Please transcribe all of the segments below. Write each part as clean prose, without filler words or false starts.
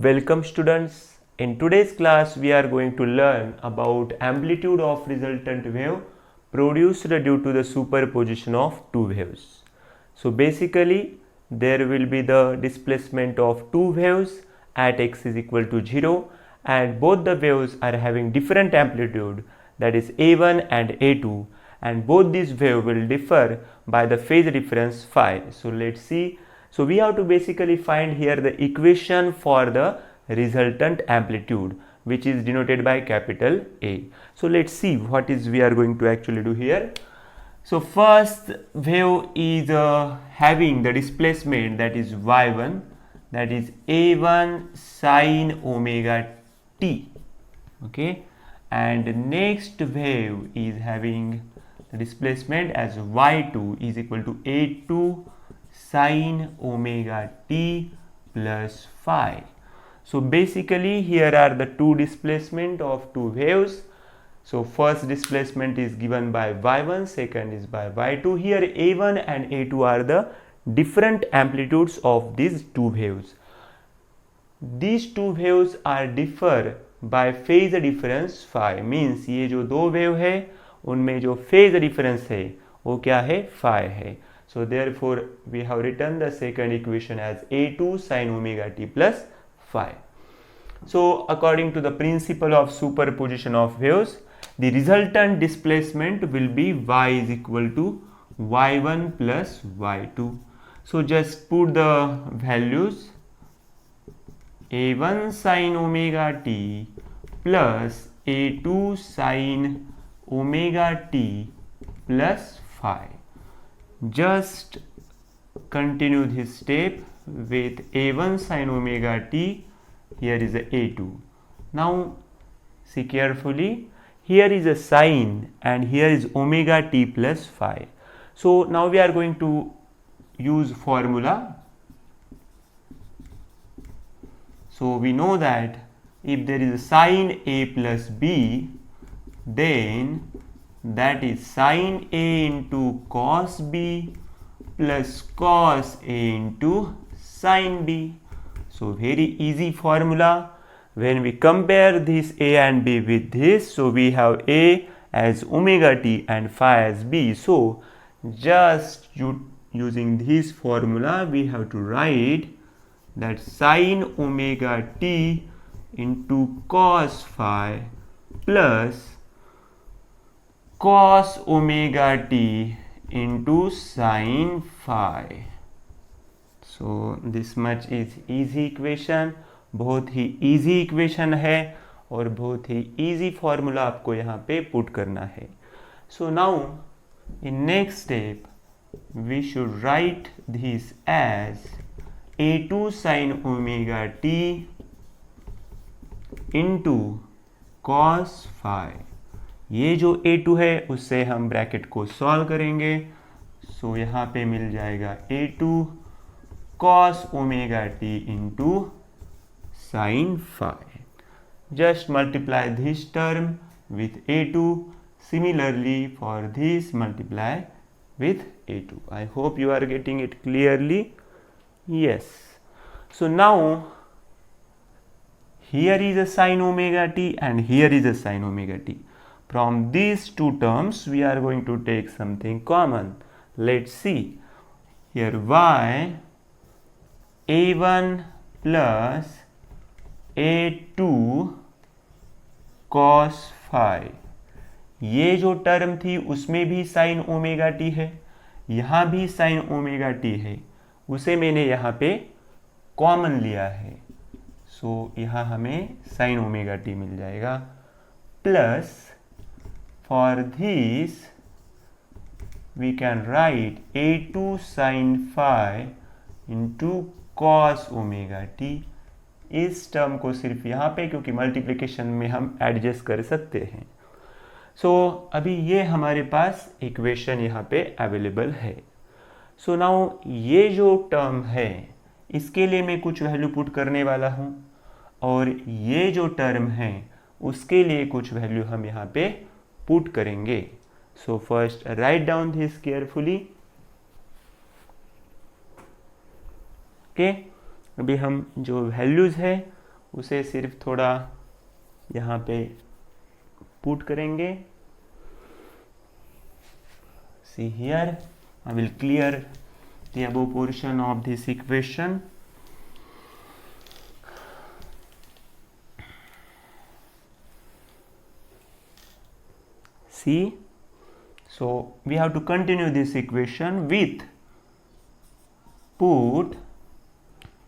Welcome students. In today's class we are going to learn about amplitude of resultant wave produced due to the superposition of two waves. So basically there will be the displacement of two waves at x is equal to 0 and both the waves are having different amplitude, that is a1 and a2, and both these waves will differ by the phase difference phi. So let's see. So we have to basically find here the equation for the resultant amplitude, which is denoted by capital A. So let's see what is we are going to actually do here. So first wave is having the displacement that is y1, that is a1 sine omega t, okay, and next wave is having the displacement as y2 is equal to a2 sine omega t plus phi. So basically here are the two displacement of two waves. So first displacement is given by y1, second is by y2. Here a1 and a2 are the different amplitudes of these two waves. These two waves are differ by phase difference phi, means ये जो दो wave है उनमें जो phase difference है वो क्या है, phi है. So therefore we have written the second equation as a2 sin omega t plus phi. So according to the principle of superposition of waves, the resultant displacement will be y is equal to y1 plus y2. So just put the values a1 sin omega t plus a2 sin omega t plus phi. Just continue this step with a1 sin omega t. Here is a a2. Now see carefully, here is a sine and here is omega t plus phi. So now we are going to use formula. So we know that if there is a sine a plus b, then that is sine a into cos b plus cos a into sine b. So very easy formula. When we compare this a and b with this, so we have a as omega t and phi as b. So just using this formula we have to write that sine omega t into cos phi plus cos omega t into sin phi. So this much is easy equation, बहुत ही easy equation है और बहुत ही easy formula आपको यहाँ पे put करना है. So now in next step we should write this as a2 sin omega t into cos phi. ये जो a2 है उससे हम ब्रैकेट को सॉल्व करेंगे. सो यहाँ पे मिल जाएगा a2 cos omega t into sin phi. Just multiply this term with a2. Similarly for this multiply with a2. I hope you are getting it clearly. Yes. So now here is a sin omega t and here is a sin omega t. From these two terms we are going to take something common. Let's see. Here y a1 plus a2 cos phi, ये जो term थी उसमें भी sign omega T है, यहाँ भी sign omega T है, उसे मैंने यहाँ पे कॉमन लिया है. सो यहाँ हमें साइन ओमेगा टी मिल जाएगा. Plus for this we can write a2 sin phi into cos omega T. इस टर्म को सिर्फ यहाँ पे क्योंकि मल्टीप्लिकेशन में हम एडजस्ट कर सकते हैं. सो अभी ये हमारे पास इक्वेशन यहाँ पे अवेलेबल है. सो नाउ ये जो टर्म है इसके लिए मैं कुछ वैल्यू पुट करने वाला हूँ और ये जो टर्म है उसके लिए कुछ वैल्यू हम यहाँ पे पुट करेंगे. So first write down this carefully. Okay, अभी हम जो वैल्यूज़ है उसे सिर्फ थोड़ा यहाँ पे पुट करेंगे. See here, I will clear the above portion of this equation. See, so we have to continue this equation with put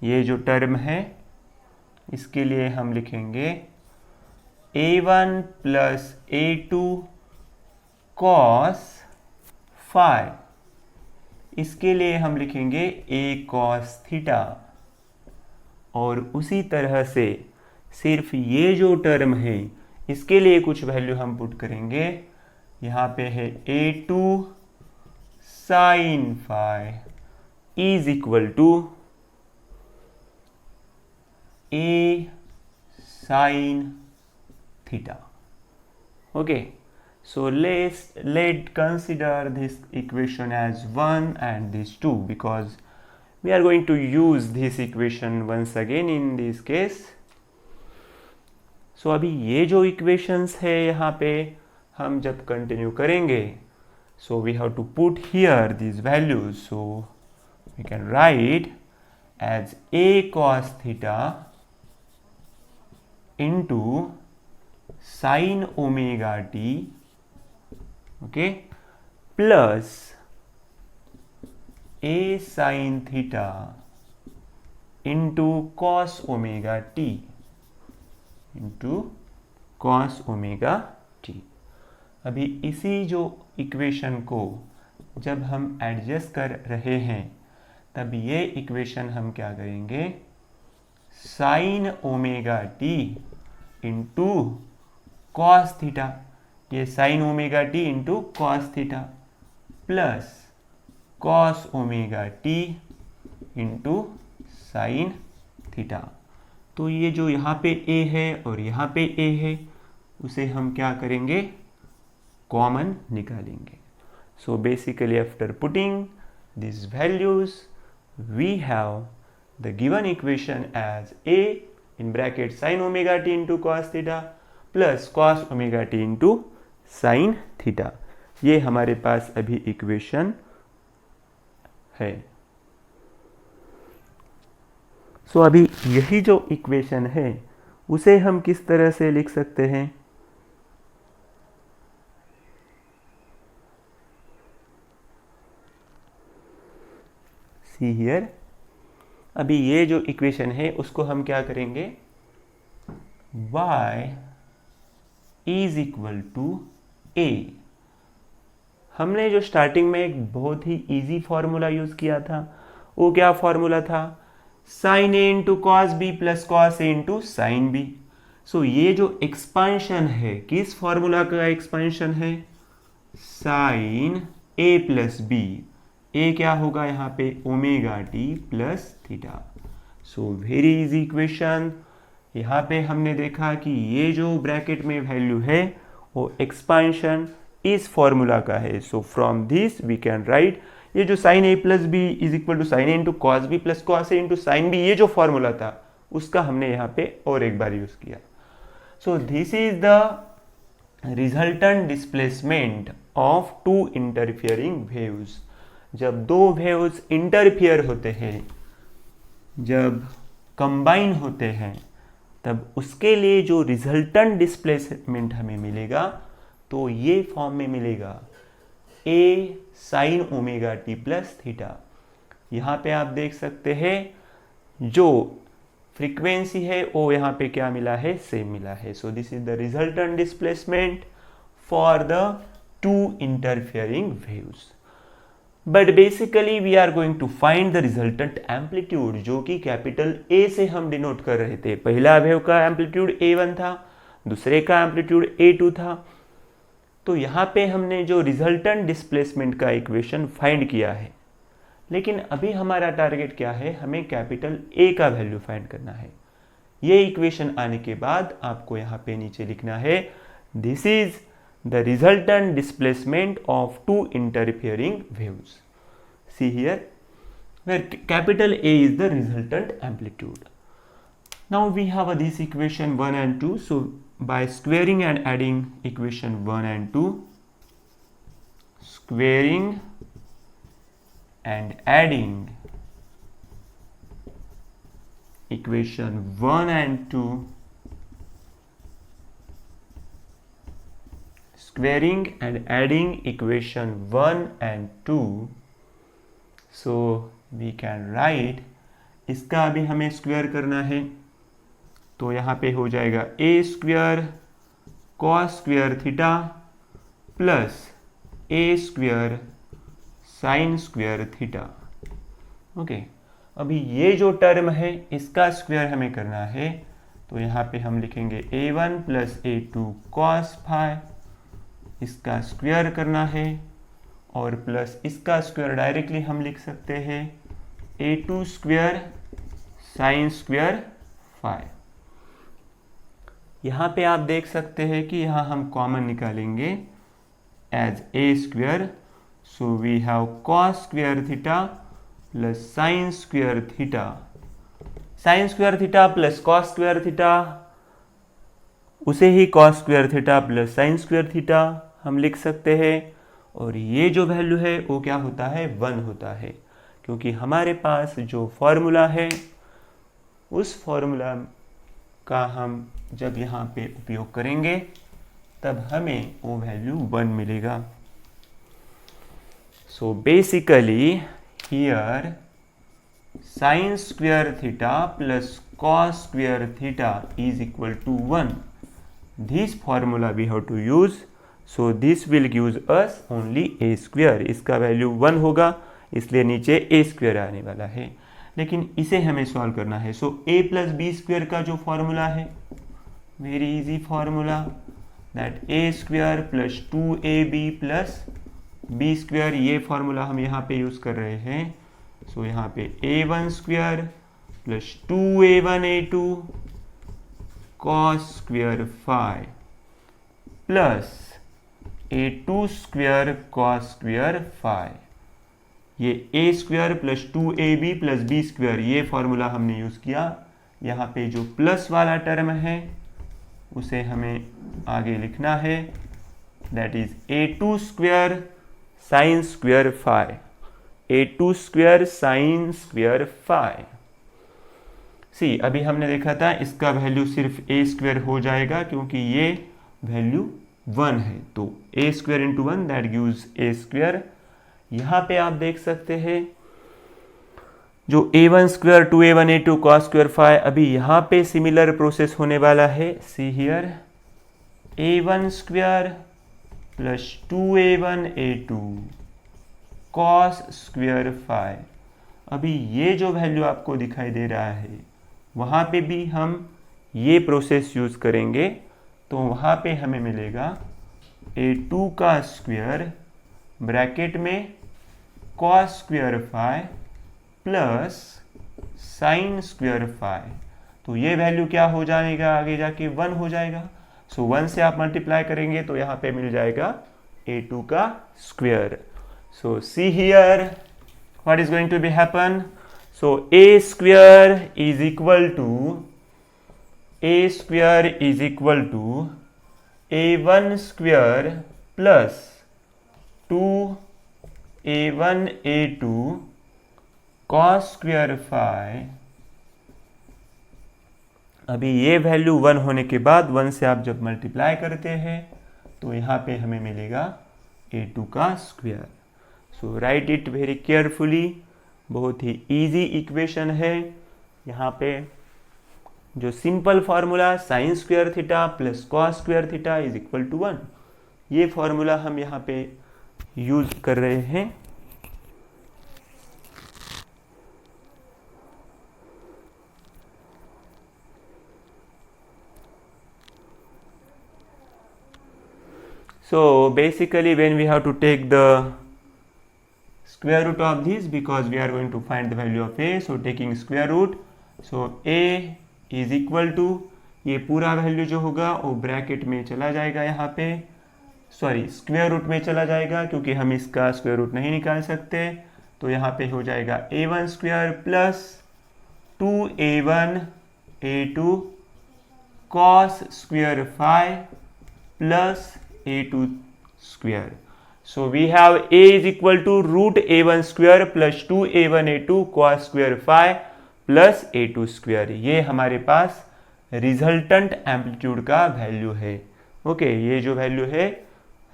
ये जो टर्म है इसके लिए हम लिखेंगे a1 plus a2 cos phi. इसके लिए हम लिखेंगे a cos थीटा. और उसी तरह से सिर्फ ये जो टर्म है इसके लिए कुछ वैल्यू हम पुट करेंगे. यहाँ पे है a2 sin phi is equal to a sin theta. Okay, so let's consider this equation as 1 and this 2 because we are going to use this equation once again in this case. So अभी ये जो equations है यहाँ पे हम जब continue करेंगे, so we have to put here these values. So we can write as a cos theta into sin omega t, okay, plus a sin theta into cos omega t into cos omega t. अभी इसी जो equation को जब हम adjust कर रहे हैं तब ये इक्वेशन हम क्या करेंगे, sine omega t into cos theta, ये sine omega t into cos theta plus cos omega t into sine theta. तो ये जो यहाँ पे a है और यहाँ पे a है उसे हम क्या करेंगे, कॉमन निकालेंगे. So basically after putting these values we have the given equation as a in bracket sin omega t into cos theta plus cos omega t into sin theta. ये हमारे पास अभी इक्वेशन है. So अभी यही जो equation है उसे हम किस तरह से लिख सकते हैं, सी हियर. अभी ये जो इक्वेशन है उसको हम क्या करेंगे, y is equal to a. हमने जो स्टार्टिंग में एक बहुत ही इजी फॉर्मूला यूज किया था वो क्या फॉर्मूला था, sine A into cos B plus cos A into sine B. So ये जो एक्सपांशन है किस फॉर्मूला का एक्सपांशन है, sine A plus B. A क्या होगा यहाँ पे, omega t plus theta. So very easy equation. यहाँ पे हमने देखा कि ये जो ब्रैकेट में वैल्यू है वो एक्सपांशन इस फॉर्मूला का है. So from this we can write ये जो sine A plus B is equal to sine A into cos B plus cos A into sine B, ये जो फॉर्मूला था उसका हमने यहाँ पे और एक बार यूज किया. So this is the resultant displacement of two interfering waves. जब दो वेव्स इंटरफियर होते हैं, जब कंबाइन होते हैं, तब उसके लिए जो रिजल्टेंट डिस्प्लेसमेंट हमें मिलेगा तो ये फॉर्म में मिलेगा a sign omega t plus theta. यहाँ पे आप देख सकते हैं जो फ्रीक्वेंसी है वो यहाँ पे क्या मिला है, सेम मिला है. So this is the resultant displacement for the two interfering waves. But basically we are going to find the resultant amplitude, जो कि कैपिटल A से हम डिनोट कर रहे थे. पहला वेव का एम्पलीट्यूड A1 था, दूसरे का एम्पलीट्यूड A2 था. तो यहाँ पे हमने जो रिजल्टेंट डिस्प्लेसमेंट का इक्वेशन फाइंड किया है, लेकिन अभी हमारा टारगेट क्या है, हमें कैपिटल A का वैल्यू फाइंड करना है. ये इक्वेशन आने के बाद आपको यहाँ पे नीचे लिखना है, this is the resultant displacement of two interfering waves. See here where capital A is the resultant amplitude. Now we have this equation 1 and 2. So by squaring and adding equation 1 and 2, squaring and adding equation 1 and 2, squaring and adding equation 1 and 2, so we can write, इसका अभी हमें square करना है, तो यहाँ पे हो जाएगा a square cos square theta plus a square sine square theta. Okay, अभी ये जो टर्म है इसका स्क्वायर हमें करना है, तो यहाँ पे हम लिखेंगे a1 plus a2 cos phi, इसका स्क्वायर करना है, और प्लस इसका स्क्वायर डायरेक्टली हम लिख सकते हैं a2 square sine square phi. यहाँ पे आप देख सकते हैं कि यहाँ हम कॉमन निकालेंगे as a square, so we have cos square theta plus sine square theta, sine square theta plus cos square theta, उसे ही cos square theta plus sine square theta हम लिख सकते हैं, और ये जो वैल्यू है वो क्या होता है, 1 होता है, क्योंकि हमारे पास जो फॉर्मूला है उस फॉर्मूला का हम जब यहाँ पे उपयोग करेंगे तब हमें वो वैल्यू 1 मिलेगा। So basically here sine square theta plus cos square theta is equal to 1, this formula we have to use, so this will gives us only a square, इसका वैल्यू 1 होगा, इसलिए नीचे a स्क्वायर आने वाला है, लेकिन इसे हमें सॉल्व करना है। So a plus B square का जो फॉर्मूला है, very easy formula, that a square plus 2ab plus B square, ये फॉर्मूला हम यहाँ पे यूज कर रहे हैं। सो यहाँ पे a1 square plus 2a1a2 cos square phi plus a2 square cos square phi, ये a square plus 2ab plus B square, ये फॉर्मूला हमने यूज किया। यहाँ पे जो प्लस वाला टर्म है उसे हमें आगे लिखना है, that is a2 square sine square phi, a2 square sine square phi. See, अभी हमने देखा था इसका वैल्यू सिर्फ a स्क्वायर हो जाएगा क्योंकि ये वैल्यू 1 है, तो a square into 1 that gives a square. यहाँ पे आप देख सकते हैं जो a1 square 2a1a2 cos square phi, अभी यहाँ पे सिमिलर प्रोसेस होने वाला है। See here a1 square plus 2a1a2 cos square phi, अभी ये जो वैल्यू आपको दिखाई दे रहा है वहाँ पे भी हम ये प्रोसेस यूज करेंगे, तो वहाँ पे हमें मिलेगा a2 का स्क्वायर ब्रैकेट में cos square phi plus sine square phi, तो ये वैल्यू क्या हो जाएगा आगे जाके 1 हो जाएगा। सो 1 से आप मल्टीप्लाई करेंगे तो यहाँ पे मिल जाएगा a2 का square. So see here what is going to be happen, so a square is equal to a1 square plus 2a1a2 cos square phi, अभी ये वैल्यू 1 होने के बाद 1 से आप जब मल्टीप्लाई करते हैं तो यहाँ पे हमें मिलेगा a2 का square. So write it very carefully, बहुत ही इजी इक्वेशन है। यहाँ पे जो simple formula sine square theta plus cos square theta is equal to 1, ये फार्मूला हम यहाँ पे यूज कर रहे हैं। So basically when we have to take the square root of this, because we are going to find the value of a, so taking square root, so a is equal to, ये पूरा value जो होगा वो bracket में चला जाएगा, यहाँ पे सॉरी स्क्वायर रूट में चला जाएगा क्योंकि हम इसका स्क्वायर रूट नहीं निकाल सकते, तो यहाँ पे हो जाएगा a1 square plus 2a1 a2 cos square phi plus a2 square. So we have a is equal to root a1 square plus 2a1 a2 cos square phi plus a2 square. ये हमारे पास रिजल्टेंट एम्पलीट्यूड का value है. Okay, ये जो value है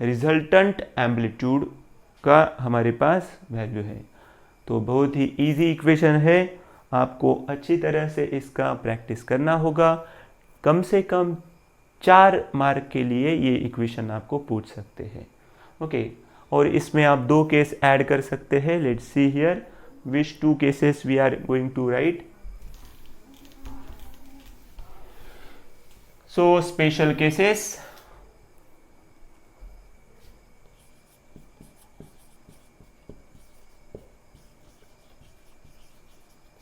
resultant amplitude का हमारे पास वैल्यू है. तो बहुत ही इजी इक्वेशन है, आपको अच्छी तरह से इसका प्रैक्टिस करना होगा. कम से कम 4 मार्क के लिए ये इक्वेशन आपको पूछ सकते हैं. ओके, और इसमें आप 2 केस ऐड कर सकते हैं. Let's see here which 2 cases we are going to write. So special cases.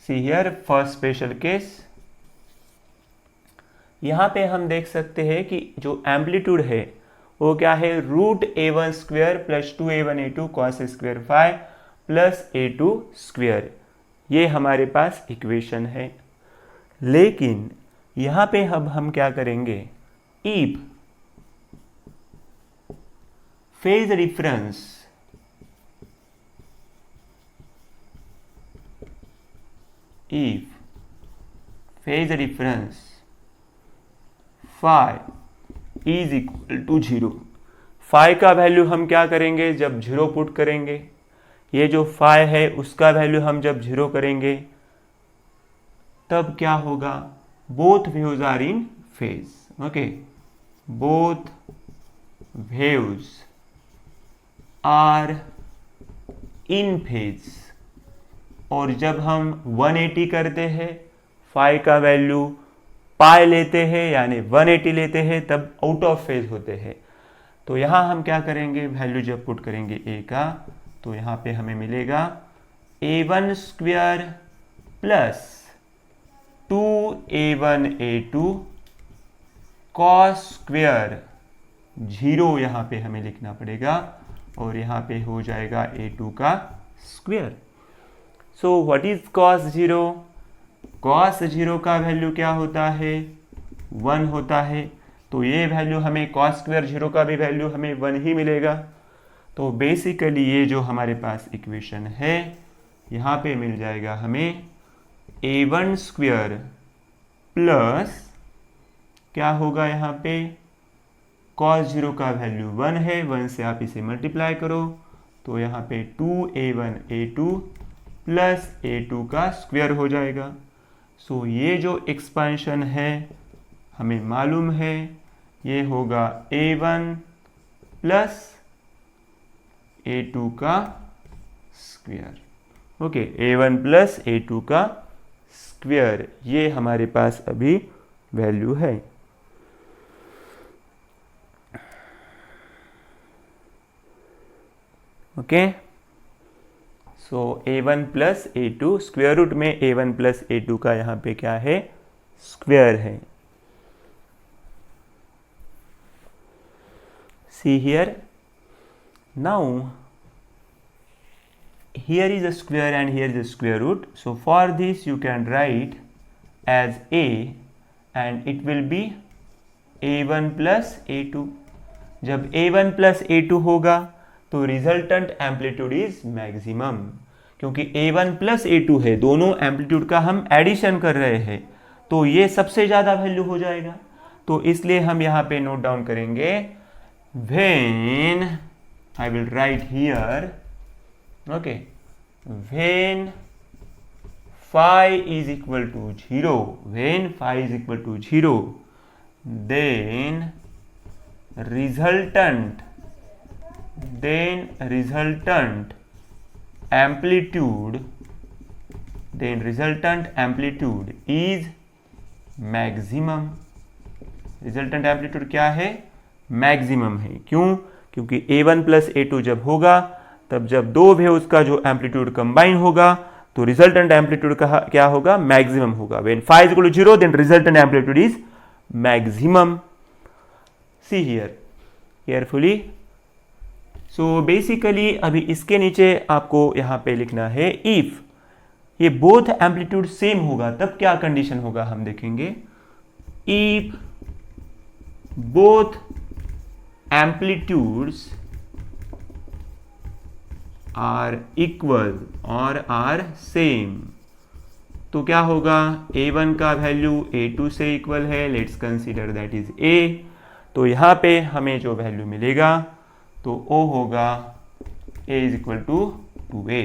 See here first special case. यहाँ पे हम देख सकते हैं कि जो एम्पलीट्यूड है वो क्या है, root a1 square plus 2a1 a2 cos square phi plus a2 square. ये हमारे पास इक्वेशन है. लेकिन यहाँ पे अब हम क्या करेंगे, if phase difference phi is equal to 0. Phi का वैल्यू हम क्या करेंगे, जब 0 पुट करेंगे, ये जो फाई है उसका वैल्यू हम जब 0 करेंगे तब क्या होगा, both waves are in phase. Okay, both waves are in phase. और जब हम 180 करते हैं, फाई का वैल्यू पाई लेते हैं यानी 180 लेते हैं, तब आउट ऑफ फेज होते हैं. तो यहां हम क्या करेंगे, वैल्यू जब पुट करेंगे a का, तो यहां पे हमें मिलेगा a1 square plus 2a1 a2 cos square 0 यहां पे हमें लिखना पड़ेगा और यहां पे हो जाएगा a2 का square. So what is cos 0? cos 0 का वैल्यू क्या होता है, 1 होता है. तो ये वैल्यू हमें cos स्क्वायर 0 का भी वैल्यू हमें 1 ही मिलेगा. तो बेसिकली ये जो हमारे पास इक्वेशन है, यहाँ पे मिल जाएगा हमें a1 स्क्वायर प्लस क्या होगा, यहाँ पे cos 0 का वैल्यू 1 है, 1 से आप इसे मल्टीप्लाई करो तो यहाँ पे 2a1 a2 प्लस a2 का स्क्वायर हो जाएगा. सो ये जो एक्सपेंशन है हमें मालूम है, ये होगा a1 प्लस a2 का square. Okay, a1 plus a2 का स्क्वायर, ये हमारे पास अभी वैल्यू है. Okay, so a1 plus a2 square root में a1 प्लस a2 का यहाँ पे क्या है, स्क्वायर है. See here, now here is a square and here is a square root. So for this you can write as a and it will be a1 plus a2. जब a1 plus a2 होगा तो resultant amplitude is maximum. क्योंकि a1 plus a2 है, दोनों amplitude का हम addition कर रहे हैं, तो ये सबसे ज्यादा वैल्यू हो जाएगा. तो इसलिए हम यहाँ पे नोट डाउन करेंगे, when I will write here, okay, when phi is equal to 0, when phi is equal to 0, then resultant amplitude is maximum. Resultant amplitude क्या है, मैक्सिमम है. क्यों? क्योंकि a1 प्लस a2 जब होगा, तब जब दो वेव्स का जो एम्पलीट्यूड कंबाइन होगा तो रिजल्टेंट एम्पलीट्यूड का क्या होगा, मैक्सिमम होगा. When phi is equal to 0 then resultant amplitude is maximum. See here carefully. So basically अभी इसके नीचे आपको यहाँ पे लिखना है, if ये बोथ एम्पलीट्यूड सेम होगा तब क्या कंडीशन होगा हम देखेंगे। If both amplitudes are equal और आर सेम, तो क्या होगा, A1 का वैल्यू A2 से इक्वल है, let's consider that is A। तो यहाँ पे हमें जो वैल्यू मिलेगा तो O होगा A is equal to 2A।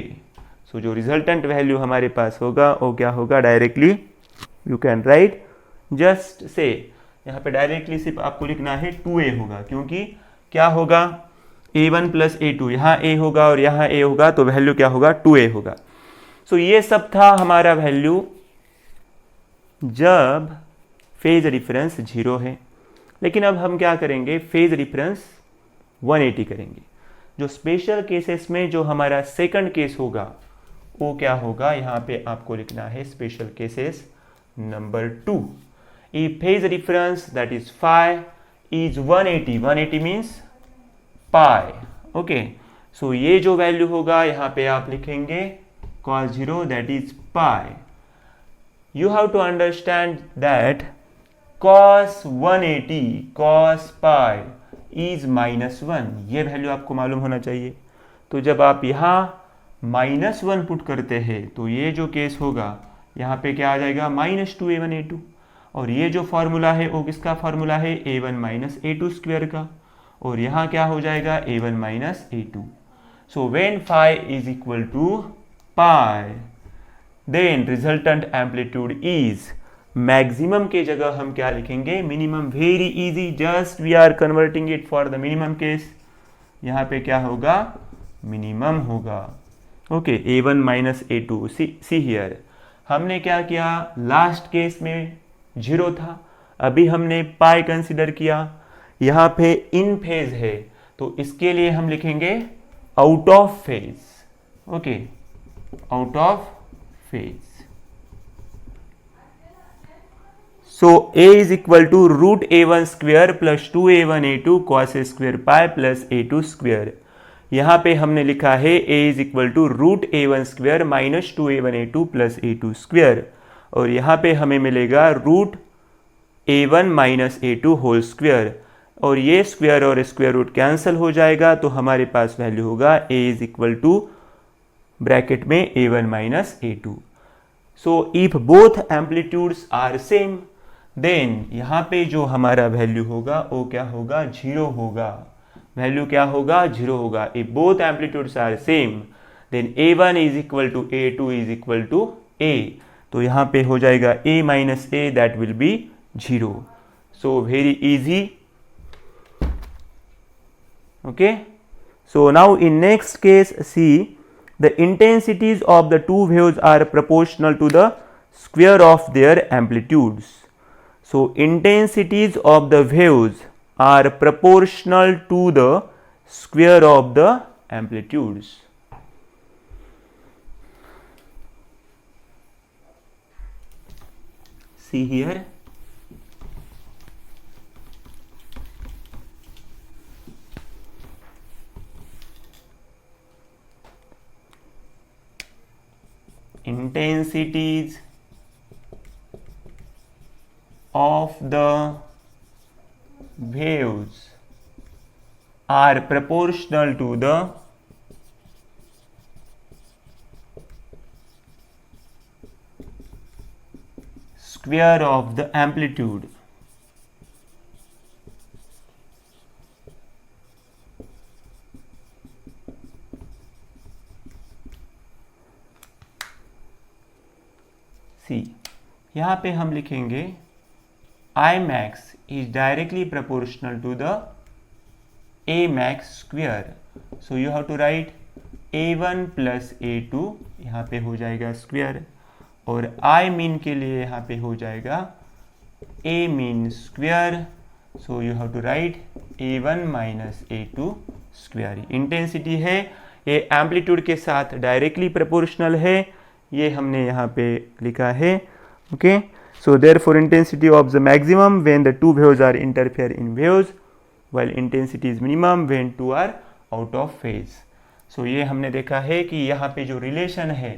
So जो रिजल्टेंट वैल्यू हमारे पास होगा वो क्या होगा, directly you can write just say, यहाँ पे डायरेक्टली सिर्फ आपको लिखना है 2A होगा, क्योंकि क्या होगा A1 प्लस A2, यहाँ A होगा और यहाँ A होगा, तो वैल्यू क्या होगा 2A होगा। सो ये सब था हमारा वैल्यू जब फेज डिफरेंस 0 है। लेकिन अब हम क्या करेंगे, फेज डिफरेंस 180 करेंगे। जो स्पेशल केसेस में जो हमारा सेकंड केस होगा वो क्या होगा, यहाँ पे आपको लिखना है special cases number 2। If phase difference that is phi is 180, 180 means pi. Okay, so ये जो वैल्यू होगा यहाँ पे आप लिखेंगे cos 0 that is pi. You have to understand that cos 180 cos pi is -1, ये वैल्यू आपको मालूम होना चाहिए। तो जब आप यहाँ -1 पुट करते हैं तो ये जो केस होगा यहाँ पे क्या आ जाएगा, -2A1A2, और ये जो फॉर्मूला है वो किसका फॉर्मूला है, A1 माइनस A2 स्क्वायर का, और यहाँ क्या हो जाएगा A1 minus A2। So when phi is equal to pi, then resultant amplitude is, maximum के जगह हम क्या लिखेंगे, minimum. Very easy, just we are converting it for the minimum case. यहाँ पे क्या होगा, मिनिमम होगा। Okay, A1 minus A2, see here हमने क्या किया, लास्ट केस में 0 था, अभी हमने पाई कंसिडर किया, यहाँ पे इन फेज है तो इसके लिए हम लिखेंगे out of phase. Okay, out of phase. So A is equal to root A1 square plus 2A1A2 cos A square pi plus A2 square। यहाँ पे हमने लिखा है A is equal to root A1 square minus 2A1A2 plus A2 square, और यहाँ पे हमें मिलेगा root A1 minus A2 whole square, और ये स्क्वायर और स्क्वायर रूट कैंसिल हो जाएगा, तो हमारे पास वैल्यू होगा A is equal to bracket में A1 minus A2। So if both amplitudes are same, then यहाँ पे जो हमारा वैल्यू होगा वो क्या होगा, 0 होगा। वैल्यू क्या होगा, 0 होगा। If both amplitudes are same then A1 is equal to A2 is equal to A, तो यहाँ पे हो जाएगा A minus A, that will be 0। So very easy. Okay, so now in next case C, the intensities of the two waves are proportional to the square of their amplitudes. So intensities of the waves are proportional to the square of the amplitudes. See here, intensities of the waves are proportional to the square of the amplitude. सी, यहाँ पे हम लिखेंगे I max is directly proportional to the A max square. So you have to write A1 plus A2, यहाँ पे हो जाएगा square, और I min के लिए यहाँ पे हो जाएगा A min square. So you have to write A1 minus A2 square. Intensity है, ये एम्पलीट्यूड के साथ डायरेक्टली प्रोपोर्शनल है, ये हमने यहाँ पे लिखा है। Okay, so therefore intensity of the maximum when the two waves are interfere in waves, while intensity is minimum when two are out of phase. So ये हमने देखा है कि यहाँ पे जो रिलेशन है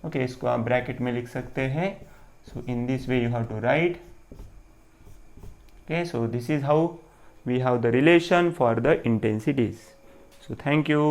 ओके, इसको आप ब्रैकेट में लिख सकते हैं. So in this way you have to write. Okay, so this is how we have the relation for the intensities. So thank you.